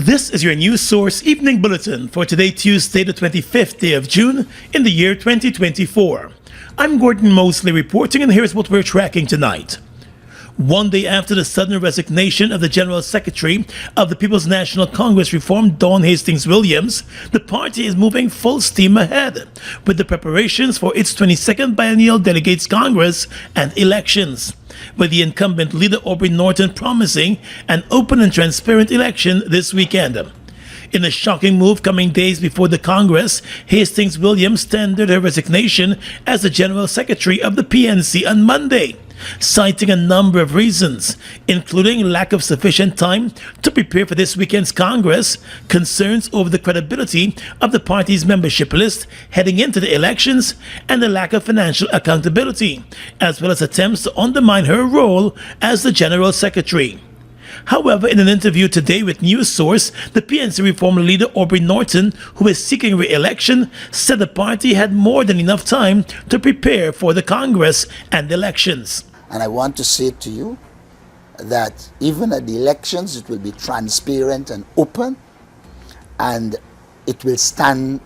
This is your News Source Evening Bulletin for today, Tuesday, the 25th day of June in the year 2024. I'm Gordon Mosley reporting, and here's what we're tracking tonight. One day after the sudden resignation of the General Secretary of the People's National Congress Reform, Dawn Hastings Williams, the party is moving full steam ahead with the preparations for its 22nd Biennial Delegates Congress and elections, with the incumbent leader Aubrey Norton promising an open and transparent election this weekend. In a shocking move coming days before the Congress, Hastings Williams tendered her resignation as the General Secretary of the PNC on Monday, citing a number of reasons, including lack of sufficient time to prepare for this weekend's Congress, concerns over the credibility of the party's membership list heading into the elections, and the lack of financial accountability, as well as attempts to undermine her role as the General Secretary. However, in an interview today with News Source, the PNC Reform leader Aubrey Norton, who is seeking re-election, said the party had more than enough time to prepare for the Congress and elections. And I want to say to you that even at the elections, it will be transparent and open, and it will stand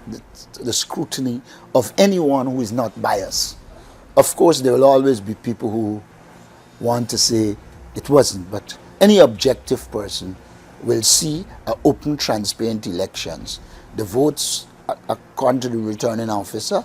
the scrutiny of anyone who is not biased. Of course, there will always be people who want to say it wasn't, but any objective person will see open, transparent elections. The votes, according to the returning officer,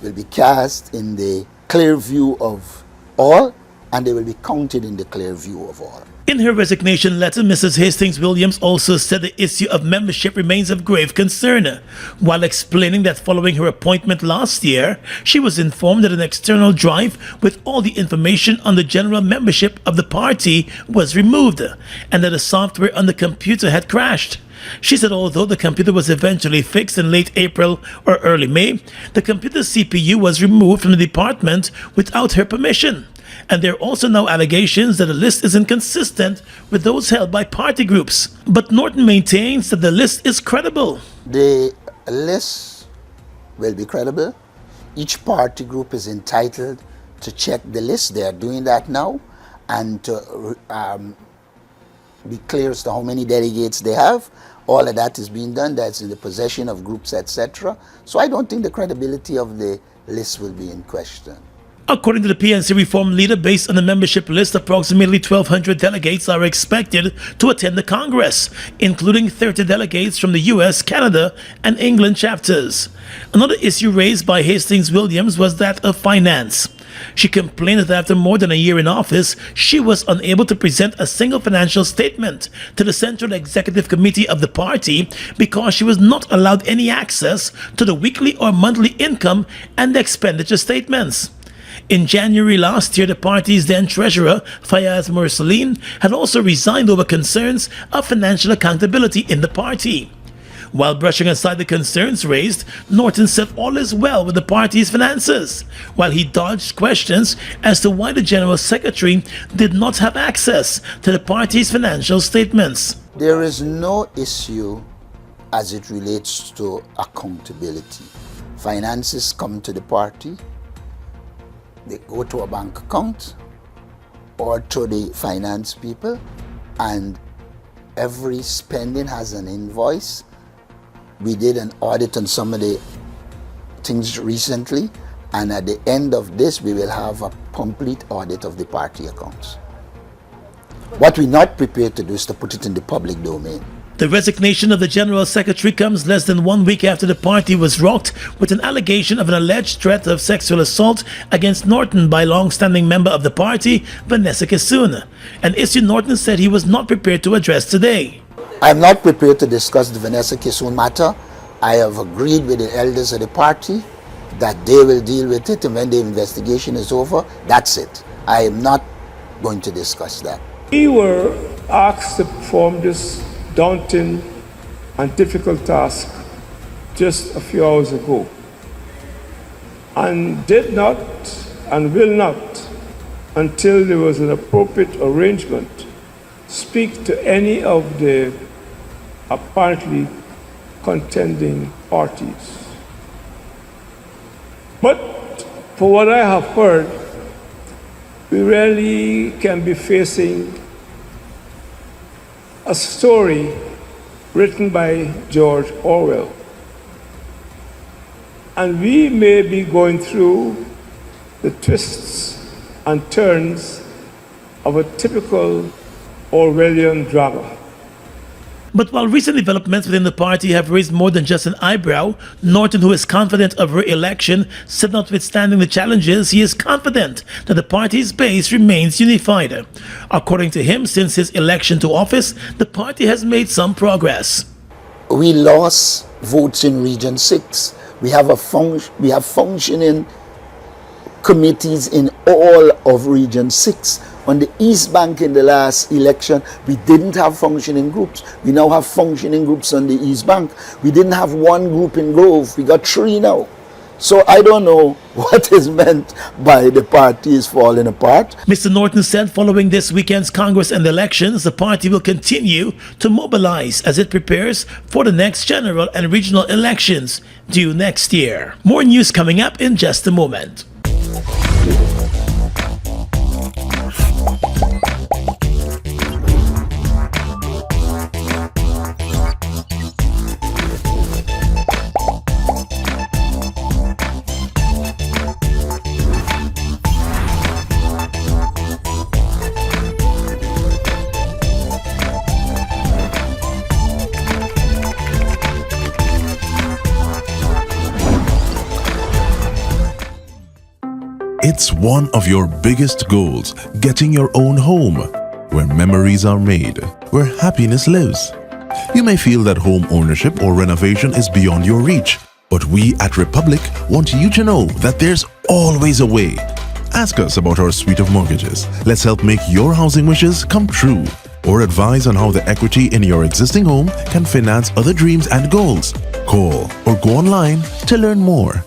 will be cast in the clear view of all, and they will be counted in the clear view of all. In her resignation letter, Mrs. Hastings Williams also said the issue of membership remains of grave concern, while explaining that following her appointment last year, she was informed that an external drive with all the information on the general membership of the party was removed, and that the software on the computer had crashed. She said although the computer was eventually fixed in late April or early May, the computer CPU was removed from the department without her permission. And there are also now allegations that the list is inconsistent with those held by party groups. But Norton maintains that the list is credible. The list will be credible. Each party group is entitled to check the list. They are doing that now, and to be clear as to how many delegates they have. All of that is being done. That's in the possession of groups, etc. So I don't think the credibility of the list will be in question. According to the PNC Reform leader, based on the membership list, approximately 1,200 delegates are expected to attend the Congress, including 30 delegates from the US, Canada, and England chapters. Another issue raised by Hastings Williams was that of finance. She complained that after more than a year in office, she was unable to present a single financial statement to the Central Executive Committee of the party because she was not allowed any access to the weekly or monthly income and expenditure statements. In January last year, the party's then treasurer, Fayaz Mursaleen, had also resigned over concerns of financial accountability in the party. While brushing aside the concerns raised, Norton said all is well with the party's finances, while he dodged questions as to why the General Secretary did not have access to the party's financial statements. There is no issue as it relates to accountability. Finances come to the party. They go to a bank account or to the finance people, and every spending has an invoice. We did an audit on some of the things recently, and at the end of this, we will have a complete audit of the party accounts. What we're not prepared to do is to put it in the public domain. The resignation of the General Secretary comes less than 1 week after the party was rocked with an allegation of an alleged threat of sexual assault against Norton by long-standing member of the party, Vanessa Kissoon, an issue Norton said he was not prepared to address today. I'm not prepared to discuss the Vanessa Kissoon matter. I have agreed with the elders of the party that they will deal with it, and when the investigation is over, that's it. I am not going to discuss that. We were asked to perform this daunting and difficult task just a few hours ago, and did not and will not, until there was an appropriate arrangement, speak to any of the apparently contending parties. But for what I have heard, we really can be facing a story written by George Orwell. And we may be going through the twists and turns of a typical Orwellian drama. But while recent developments within the party have raised more than just an eyebrow, Norton, who is confident of re-election, said notwithstanding the challenges, he is confident that the party's base remains unified. According to him, since his election to office, the party has made some progress. We lost votes in Region 6. We have functioning committees in all of Region 6. On the East Bank in the last election, we didn't have functioning groups. We now have functioning groups on the East Bank. We didn't have one group in Grove. We got 3 now. So I don't know what is meant by the party is falling apart. Mr. Norton said following this weekend's Congress and elections, the party will continue to mobilize as it prepares for the next general and regional elections due next year. More news coming up in just a moment. It's one of your biggest goals, getting your own home, where memories are made, where happiness lives. You may feel that home ownership or renovation is beyond your reach, but we at Republic want you to know that there's always a way. Ask us about our suite of mortgages. Let's help make your housing wishes come true, or advise on how the equity in your existing home can finance other dreams and goals. Call or go online to learn more.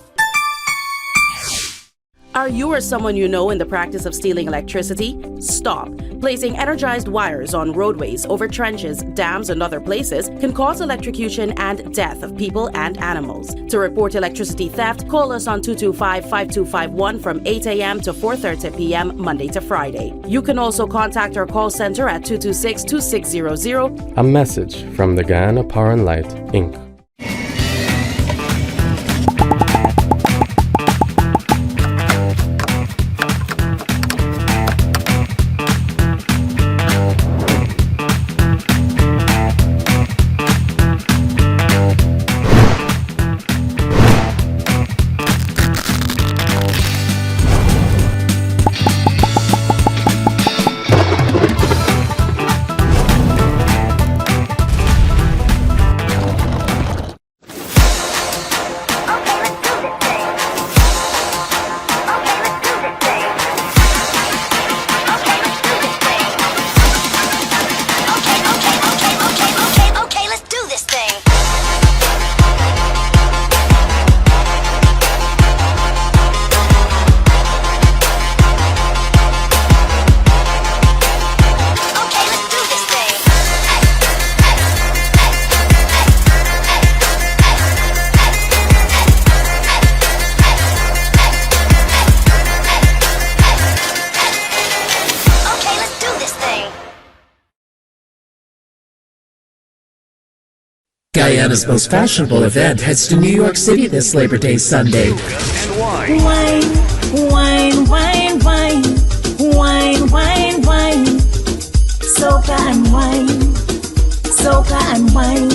Are you or someone you know in the practice of stealing electricity? Stop. Placing energized wires on roadways, over trenches, dams, and other places can cause electrocution and death of people and animals. To report electricity theft, call us on 225-5251 from 8 a.m. to 4:30 p.m. Monday to Friday. You can also contact our call center at 226-2600. A message from the Guyana Power and Light, Inc. Guyana's most fashionable event heads to New York City this Labor Day Sunday. Wine, wine, wine, wine, wine, wine, wine, soca and wine, soca and wine,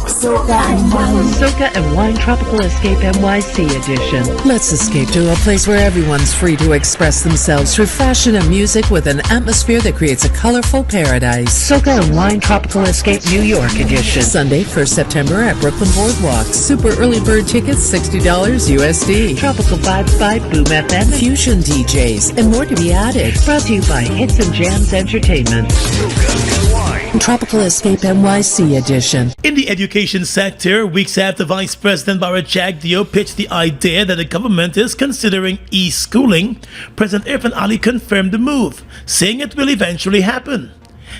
soca and wine. Soca and Wine Tropical Escape NYC edition. Let's escape to a place where everyone's free to express themselves through fashion and music with an atmosphere that creates a colorful paradise. Soca and Wine Tropical Escape New York edition. Sunday, 1st September at Brooklyn Boardwalk. Super early bird tickets, $60 USD. Tropical vibes by Boom FM. Fusion DJs and more to be added. Brought to you by Hits and Jams Entertainment. Tropical Escape NYC edition. In the education sector, weeks after Vice President Barra Jagdeo pitched the idea that the government is considering e-schooling, President Irfan Ali confirmed the move, saying it will eventually happen.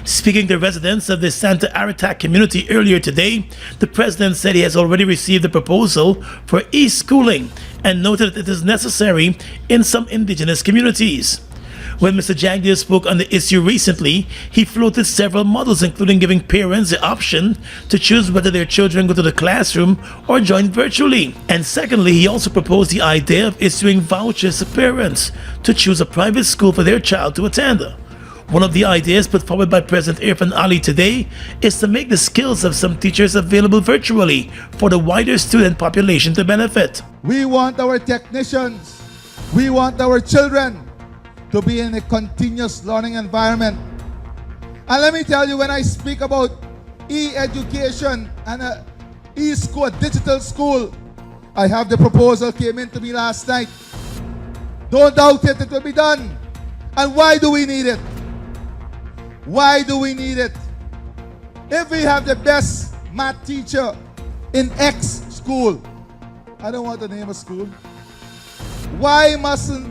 Speaking to residents of the Santa Aritac community earlier today, the president said he has already received a proposal for e-schooling and noted that it is necessary in some indigenous communities. When Mr. Jagdeo spoke on the issue recently, he floated several models, including giving parents the option to choose whether their children go to the classroom or join virtually. And secondly, he also proposed the idea of issuing vouchers to parents to choose a private school for their child to attend. One of the ideas put forward by President Irfan Ali today is to make the skills of some teachers available virtually for the wider student population to benefit. We want our technicians, we want our children to be in a continuous learning environment. And let me tell you, when I speak about e-education and a e-school, a digital school, I have the proposal came in to me last night. Don't doubt it, it will be done. And why do we need it? Why do we need it? If we have the best math teacher in X school, I don't want to name a school, why mustn't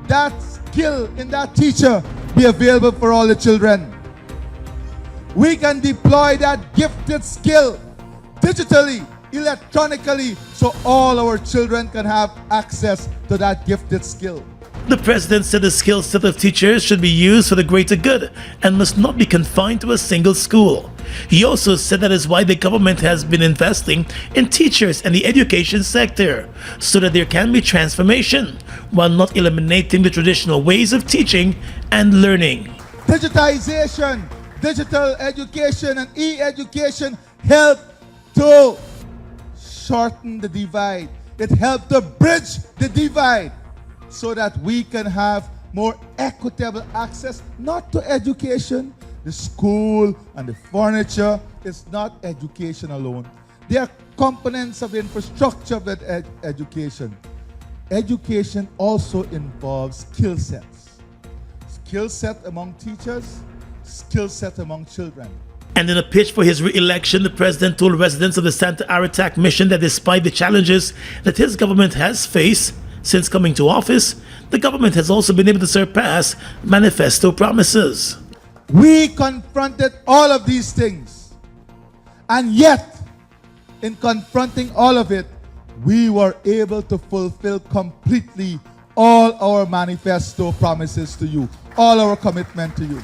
that skill in that teacher be available for all the children? We can deploy that gifted skill digitally, electronically, so all our children can have access to that gifted skill. The president said the skill set of teachers should be used for the greater good and must not be confined to a single school. He also said that is why the government has been investing in teachers and the education sector, so that there can be transformation, while not eliminating the traditional ways of teaching and learning. Digitization, digital education and e-education help to shorten the divide. It helps to bridge the divide, so that we can have more equitable access, not to education. The school and the furniture is not education alone. They are components of the infrastructure of that education. Education also involves skill sets. Skill set among teachers, skill set among children. And in a pitch for his re-election, the president told residents of the Santa Aratac mission that despite the challenges that his government has faced since coming to office, the government has also been able to surpass manifesto promises. We confronted all of these things, and yet, in confronting all of it, we were able to fulfill completely all our manifesto promises to you, all our commitment to you.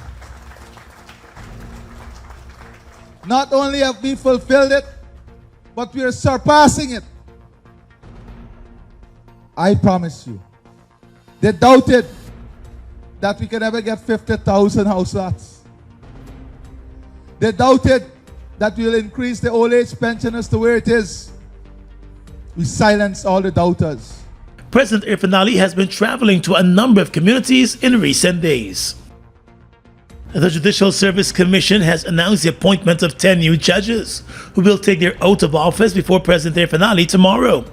Not only have we fulfilled it, but we are surpassing it. I promise you, they doubted that we can ever get 50,000 house lots. They doubted that we will increase the old age pensioners to where it is. We silenced all the doubters. President Irfan Ali has been traveling to a number of communities in recent days. The Judicial Service Commission has announced the appointment of 10 new judges who will take their oath of office before President Irfan Ali tomorrow.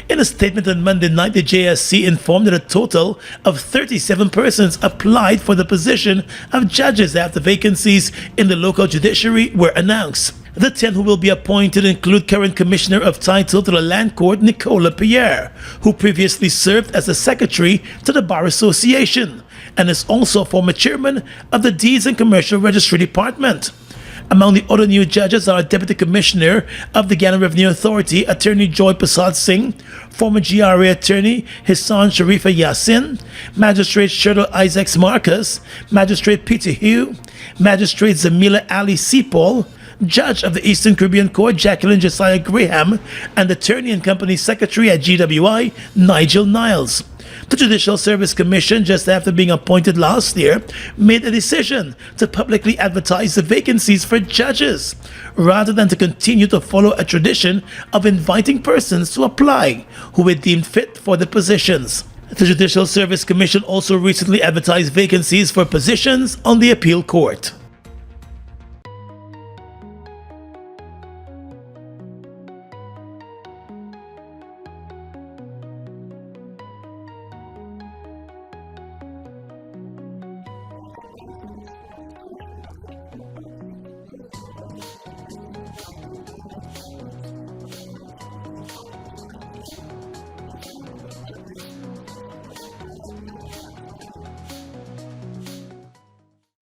In a statement on Monday night, the JSC informed that a total of 37 persons applied for the position of judges after vacancies in the local judiciary were announced. The 10 who will be appointed include current Commissioner of Title to the Land Court, Nicola Pierre, who previously served as the Secretary to the Bar Association and is also a former Chairman of the Deeds and Commercial Registry Department. Among the other new judges are Deputy Commissioner of the Guyana Revenue Authority, Attorney Joy Prasad Singh, former GRA Attorney Hissan Sharifa Yassin, Magistrate Shirley Isaacs Marcus, Magistrate Peter Hugh, Magistrate Zamila Ali Sipol, Judge of the Eastern Caribbean Court Jacqueline Josiah Graham, and Attorney and Company Secretary at GWI Nigel Niles. The Judicial Service Commission, just after being appointed last year, made a decision to publicly advertise the vacancies for judges, rather than to continue to follow a tradition of inviting persons to apply who were deemed fit for the positions. The Judicial Service Commission also recently advertised vacancies for positions on the Appeal Court.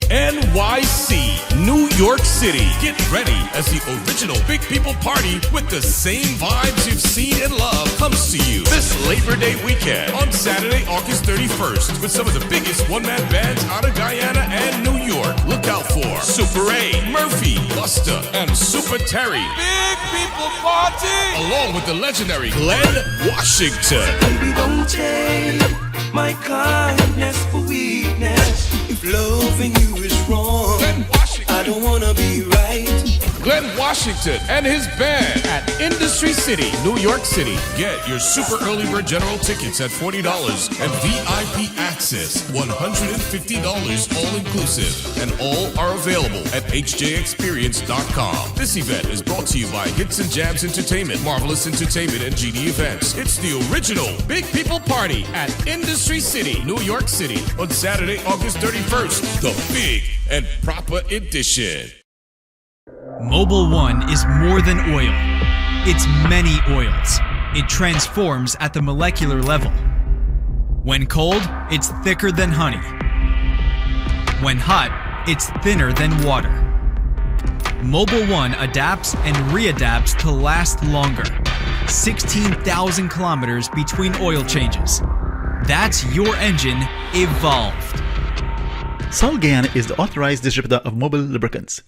NYC, New York City. Get ready as the original Big People Party with the same vibes you've seen and loved comes to you this Labor Day weekend on Saturday, August 31st. 31st with some of the biggest one-man bands out of Guyana and New York. Look out for Super A, Murphy, Buster, and Super Terry. Big people party! Along with the legendary Glenn Washington. Baby, don't take my kindness for weakness. If loving you is wrong, Glenn Washington. I don't wanna be right. Glenn Washington and his band at Industry City, New York City. Get your super early bird general tickets at $40 and VIP access $150 all inclusive. And all are available at hjexperience.com. This event is brought to you by Hits and Jams Entertainment, Marvelous Entertainment, and GD Events. It's the original Big People Party at Industry City, New York City on Saturday, August 31st. The big and proper edition. Mobil 1 is more than oil. It's many oils. It transforms at the molecular level. When cold, it's thicker than honey. When hot, it's thinner than water. Mobil 1 adapts and readapts to last longer. 16,000 kilometers between oil changes. That's your engine evolved. Sol Guyana is the authorized distributor of Mobil lubricants.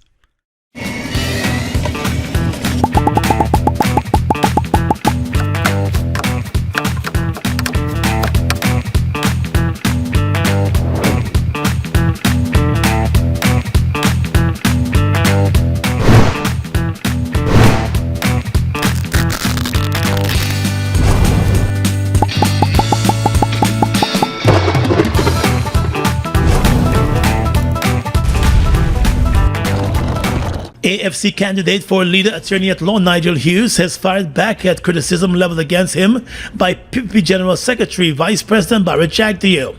AFC candidate for leader attorney-at-law Nigel Hughes has fired back at criticism leveled against him by PPP General Secretary Vice President Barrett Jagdeo.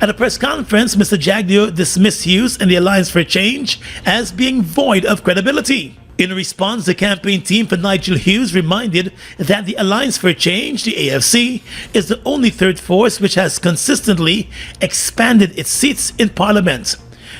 At a press conference, Mr. Jagdeo dismissed Hughes and the Alliance for Change as being void of credibility. In response, the campaign team for Nigel Hughes reminded that the Alliance for Change, the AFC, is the only third force which has consistently expanded its seats in Parliament.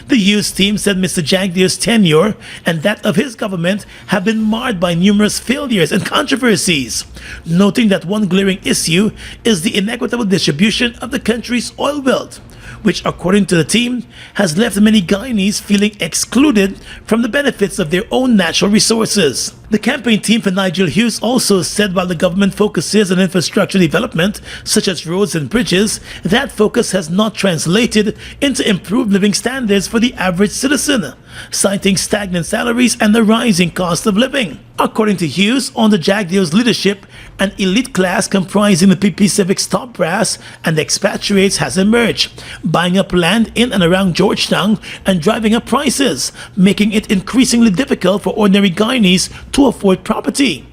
The Hughes team said Mr. Jagdeo's tenure and that of his government have been marred by numerous failures and controversies, noting that one glaring issue is the inequitable distribution of the country's oil wealth, which, according to the team, has left many Guyanese feeling excluded from the benefits of their own natural resources. The campaign team for Nigel Hughes also said while the government focuses on infrastructure development, such as roads and bridges, that focus has not translated into improved living standards for the average citizen, citing stagnant salaries and the rising cost of living. According to Hughes, under Jagdeo's leadership, an elite class comprising the PP Civic's top brass and expatriates has emerged, buying up land in and around Georgetown and driving up prices, making it increasingly difficult for ordinary Guyanese to afford property.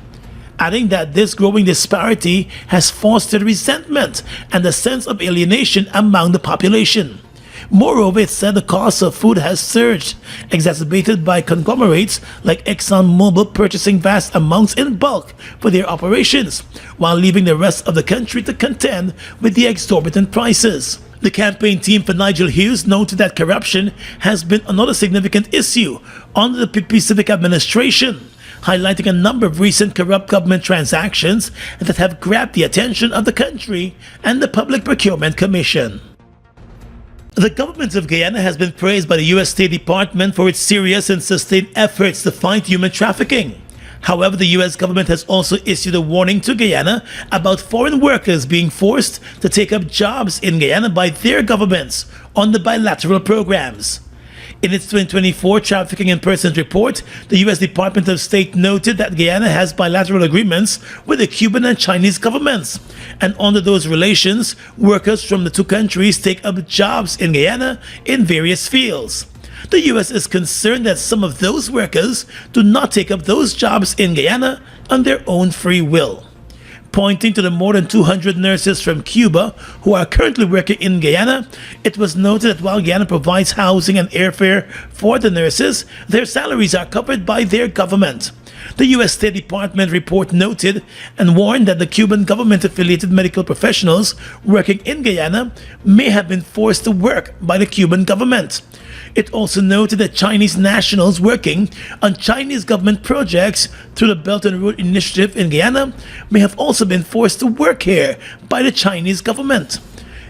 Adding that this growing disparity has fostered resentment and a sense of alienation among the population. Moreover, it said the cost of food has surged, exacerbated by conglomerates like ExxonMobil purchasing vast amounts in bulk for their operations, while leaving the rest of the country to contend with the exorbitant prices. The campaign team for Nigel Hughes noted that corruption has been another significant issue under the PP Civic administration, highlighting a number of recent corrupt government transactions that have grabbed the attention of the country and the Public Procurement Commission. The government of Guyana has been praised by the U.S. State Department for its serious and sustained efforts to fight human trafficking. However, the U.S. government has also issued a warning to Guyana about foreign workers being forced to take up jobs in Guyana by their governments under bilateral programs. In its 2024 Trafficking in Persons report, the U.S. Department of State noted that Guyana has bilateral agreements with the Cuban and Chinese governments, and under those relations, workers from the two countries take up jobs in Guyana in various fields. The U.S. is concerned that some of those workers do not take up those jobs in Guyana on their own free will. Pointing to the more than 200 nurses from Cuba who are currently working in Guyana, it was noted that while Guyana provides housing and airfare for the nurses, their salaries are covered by their government. The U.S. State Department report noted and warned that the Cuban government-affiliated medical professionals working in Guyana may have been forced to work by the Cuban government. It also noted that Chinese nationals working on Chinese government projects through the Belt and Road Initiative in Guyana may have also been forced to work here by the Chinese government.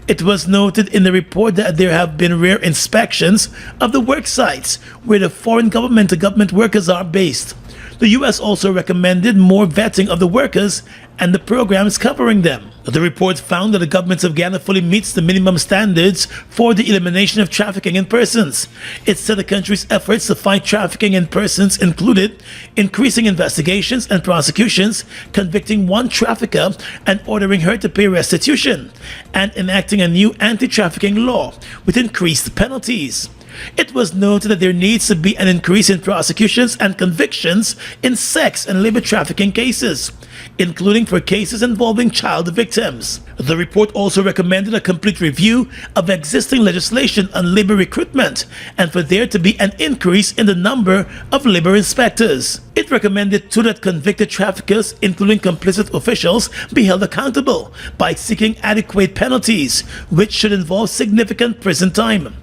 It was noted in the report that there have been rare inspections of the work sites where the foreign government-to-government workers are based. The U.S. also recommended more vetting of the workers and the programs covering them. The report found that the government of Guyana fully meets the minimum standards for the elimination of trafficking in persons. It said the country's efforts to fight trafficking in persons included increasing investigations and prosecutions, convicting one trafficker and ordering her to pay restitution, and enacting a new anti-trafficking law with increased penalties. It was noted that there needs to be an increase in prosecutions and convictions in sex and labor trafficking cases, including for cases involving child victims. The report also recommended a complete review of existing legislation on labor recruitment and for there to be an increase in the number of labor inspectors. It recommended too that convicted traffickers, including complicit officials, be held accountable by seeking adequate penalties, which should involve significant prison time.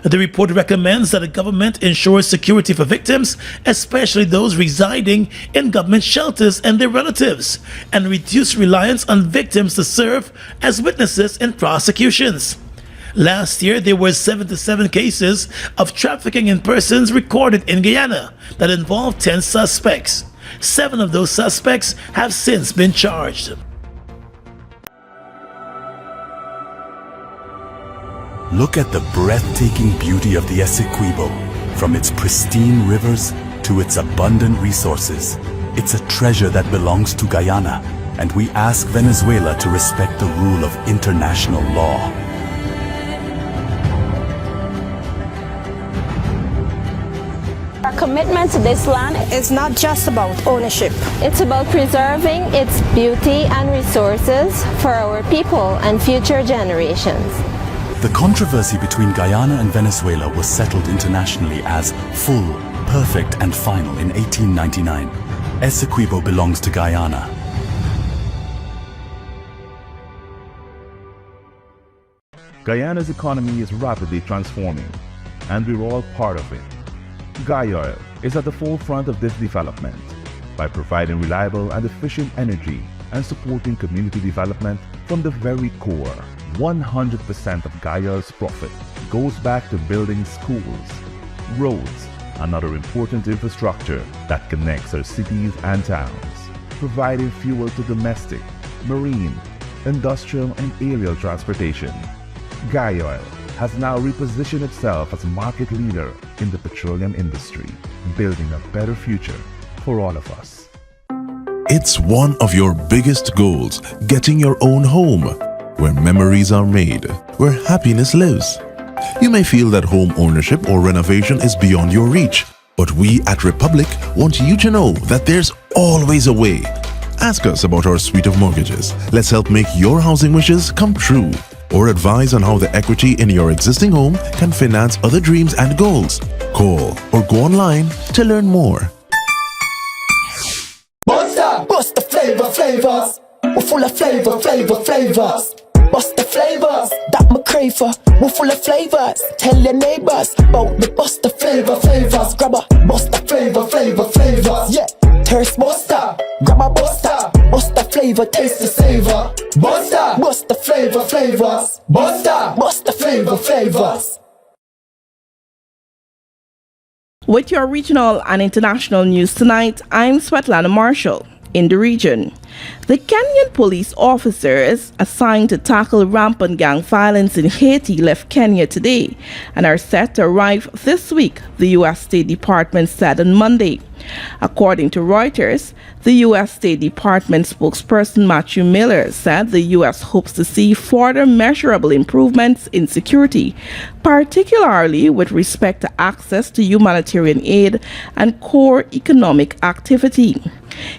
The report recommends that the government ensures security for victims, especially those residing in government shelters and their relatives, and reduce reliance on victims to serve as witnesses in prosecutions. Last year, there were 77 cases of trafficking in persons recorded in Guyana that involved 10 suspects. 7 of those suspects have since been charged. Look at the breathtaking beauty of the Essequibo. From its pristine rivers to its abundant resources, it's a treasure that belongs to Guyana, and we ask Venezuela to respect the rule of international law. Our commitment to this land is not just about ownership. It's about preserving its beauty and resources for our people and future generations. The controversy between Guyana and Venezuela was settled internationally as full, perfect, and final in 1899. Essequibo belongs to Guyana. Guyana's economy is rapidly transforming, and we're all part of it. Guyana is at the forefront of this development by providing reliable and efficient energy and supporting community development from the very core. 100% of Guyana's profit goes back to building schools, roads, and other important infrastructure that connects our cities and towns, providing fuel to domestic, marine, industrial, and aerial transportation. Guyana has now repositioned itself as a market leader in the petroleum industry, building a better future for all of us. It's one of your biggest goals, getting your own home, where memories are made, where happiness lives. You may feel that home ownership or renovation is beyond your reach, but we at Republic want you to know that there's always a way. Ask us about our suite of mortgages. Let's help make your housing wishes come true, or advise on how the equity in your existing home can finance other dreams and goals. Call or go online to learn more. Bust the flavors. We're full of flavors. Bust the flavors, that my crave for. We're full of flavors. Tell your neighbors about the bust the flavors. Grab a bust the flavors. Yeah, thirst buster. Grab a buster. Bust the flavor, taste the savor. Bust the flavors. Bust the flavors. With your regional and international news tonight, I'm Svetlana Marshall. In the region, the Kenyan police officers assigned to tackle rampant gang violence in Haiti left Kenya today and are set to arrive this week, the U.S. State Department said on Monday. According to Reuters, the U.S. State Department spokesperson Matthew Miller said the U.S. hopes to see further measurable improvements in security, particularly with respect to access to humanitarian aid and core economic activity.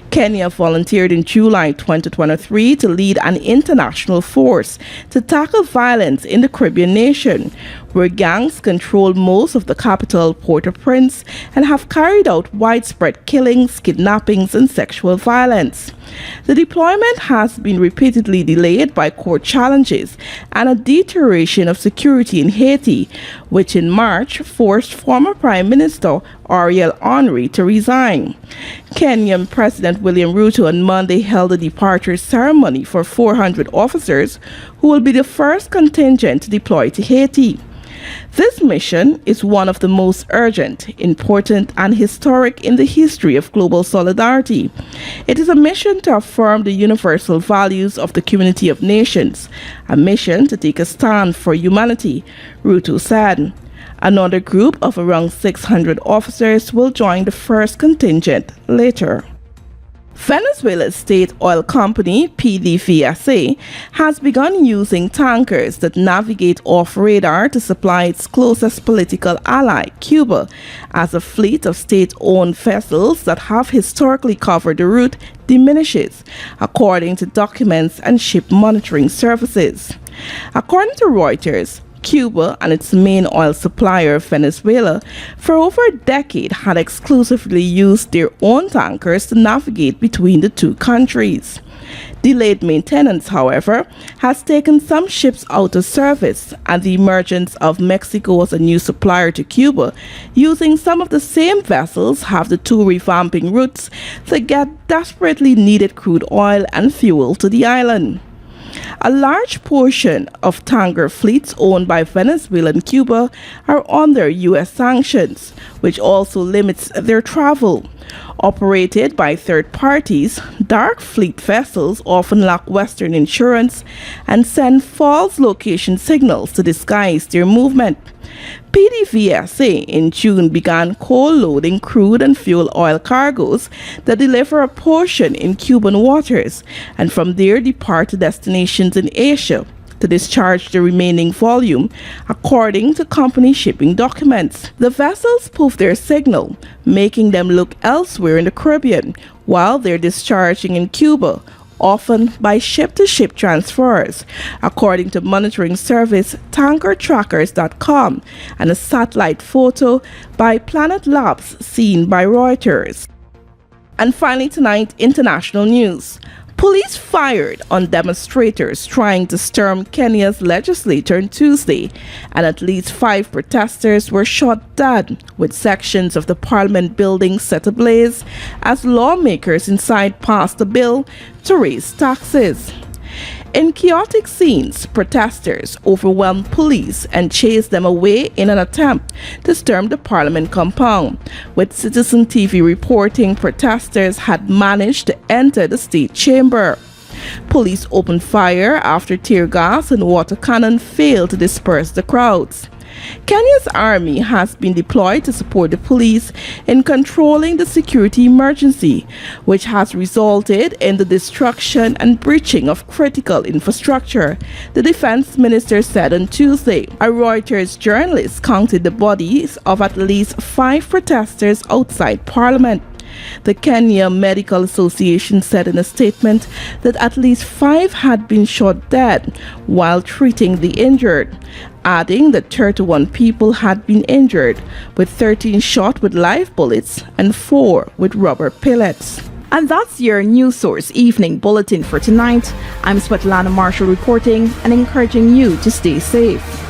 Kenya volunteered in July 2023 to lead an international force to tackle violence in the Caribbean nation, where gangs control most of the capital, Port-au-Prince, and have carried out widespread killings, kidnappings, and sexual violence. The deployment has been repeatedly delayed by court challenges and a deterioration of security in Haiti, which in March forced former Prime Minister Ariel Henry to resign. Kenyan President William Ruto on Monday held a departure ceremony for 400 officers who will be the first contingent to deploy to Haiti. This mission is one of the most urgent, important, and historic in the history of global solidarity. It is a mission to affirm the universal values of the community of nations, a mission to take a stand for humanity, Ruto said. Another group of around 600 officers will join the first contingent later. Venezuela's state oil company, PDVSA, has begun using tankers that navigate off radar to supply its closest political ally, Cuba, as a fleet of state-owned vessels that have historically covered the route diminishes, according to documents and ship monitoring services. According to Reuters, Cuba and its main oil supplier, Venezuela, for over a decade had exclusively used their own tankers to navigate between the two countries. Delayed maintenance, however, has taken some ships out of service, and the emergence of Mexico as a new supplier to Cuba, using some of the same vessels, have the two revamping routes to get desperately needed crude oil and fuel to the island. A large portion of tanker fleets owned by Venezuela and Cuba are under U.S. sanctions, which also limits their travel. Operated by third parties, dark fleet vessels often lack Western insurance and send false location signals to disguise their movement. PDVSA in June began coal-loading crude and fuel oil cargoes that deliver a portion in Cuban waters and from there depart to destinations in Asia to discharge the remaining volume, according to company shipping documents. The vessels poof their signal, making them look elsewhere in the Caribbean, while they're discharging in Cuba, often by ship-to-ship transfers, according to monitoring service tankertrackers.com and a satellite photo by Planet Labs seen by Reuters. And finally tonight, international news. Police fired on demonstrators trying to storm Kenya's legislature on Tuesday, and at least 5 protesters were shot dead, with sections of the parliament building set ablaze as lawmakers inside passed a bill to raise taxes. In chaotic scenes, protesters overwhelmed police and chased them away in an attempt to storm the parliament compound, with Citizen TV reporting protesters had managed to enter the state chamber. Police opened fire after tear gas and water cannon failed to disperse the crowds. Kenya's army has been deployed to support the police in controlling the security emergency, which has resulted in the destruction and breaching of critical infrastructure, the defense minister said on Tuesday. A Reuters journalist counted the bodies of at least 5 protesters outside Parliament. The Kenya Medical Association said in a statement that at least 5 had been shot dead while treating the injured, adding that 31 people had been injured, with 13 shot with live bullets and 4 with rubber pellets. And that's your News Source Evening Bulletin for tonight. I'm Svetlana Marshall reporting and encouraging you to stay safe.